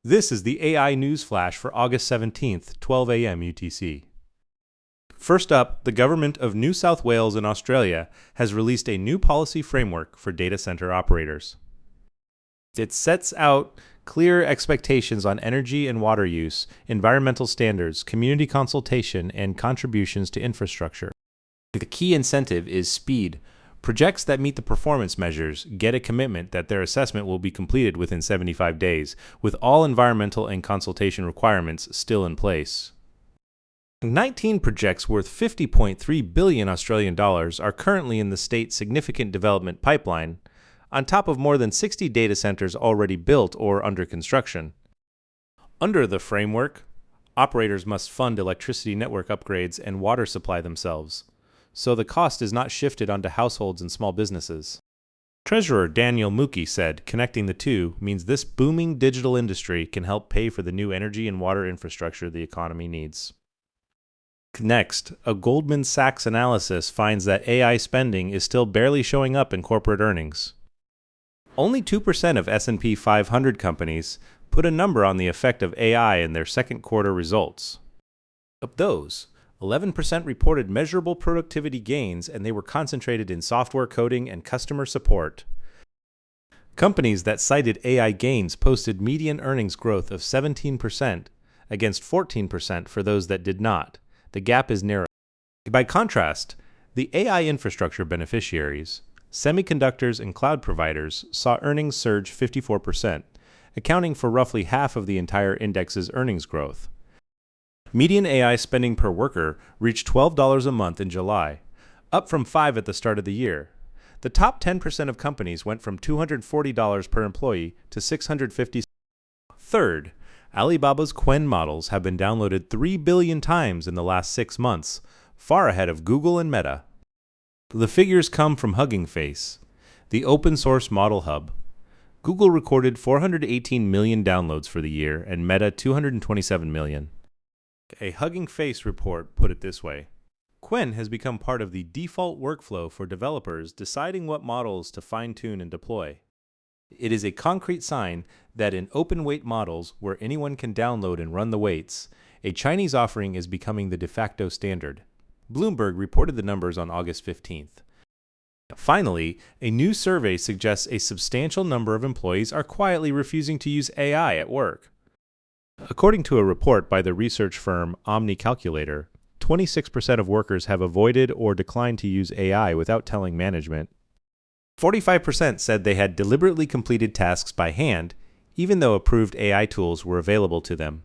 This is the AI News Flash for August 17th, 12 a.m. UTC. First up, the Government of New South Wales in Australia has released a new policy framework for data center operators. It sets out clear expectations on energy and water use, environmental standards, community consultation, and contributions to infrastructure. The key incentive is speed. Projects that meet the performance measures get a commitment that their assessment will be completed within 75 days, with all environmental and consultation requirements still in place. 19 projects worth 50.3 billion Australian dollars are currently in the state's significant development pipeline, on top of more than 60 data centers already built or under construction. Under the framework, operators must fund electricity network upgrades and water supply themselves, so the cost is not shifted onto households and small businesses. Treasurer Daniel Mookie said connecting the two means this booming digital industry can help pay for the new energy and water infrastructure the economy needs. Next, a Goldman Sachs analysis finds that AI spending is still barely showing up in corporate earnings. Only 2% of S&P 500 companies put a number on the effect of AI in their second quarter results. Of those, 11% reported measurable productivity gains, and they were concentrated in software coding and customer support. Companies that cited AI gains posted median earnings growth of 17% against 14% for those that did not. The gap is narrow. By contrast, the AI infrastructure beneficiaries, semiconductors and cloud providers, saw earnings surge 54%, accounting for roughly half of the entire index's earnings growth. Median AI spending per worker reached $12 a month in July, up from $5 at the start of the year. The top 10% of companies went from $240 per employee to $650. Third, Alibaba's Qwen models have been downloaded 3 billion times in the last 6 months, far ahead of Google and Meta. The figures come from Hugging Face, the open-source model hub. Google recorded 418 million downloads for the year and Meta 227 million. A Hugging Face report put it this way: Qwen has become part of the default workflow for developers deciding what models to fine-tune and deploy. It is a concrete sign that in open-weight models where anyone can download and run the weights, a Chinese offering is becoming the de facto standard. Bloomberg reported the numbers on August 15th. Finally, a new survey suggests a substantial number of employees are quietly refusing to use AI at work. According to a report by the research firm Omni Calculator, 26% of workers have avoided or declined to use AI without telling management. 45% said they had deliberately completed tasks by hand, even though approved AI tools were available to them.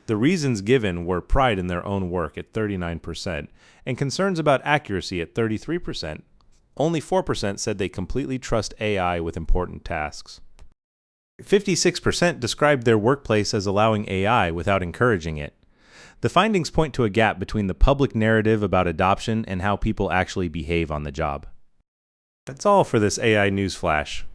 The reasons given were pride in their own work at 39% and concerns about accuracy at 33%. Only 4% said they completely trust AI with important tasks. 56% described their workplace as allowing AI without encouraging it. The findings point to a gap between the public narrative about adoption and how people actually behave on the job. That's all for this AI News Flash.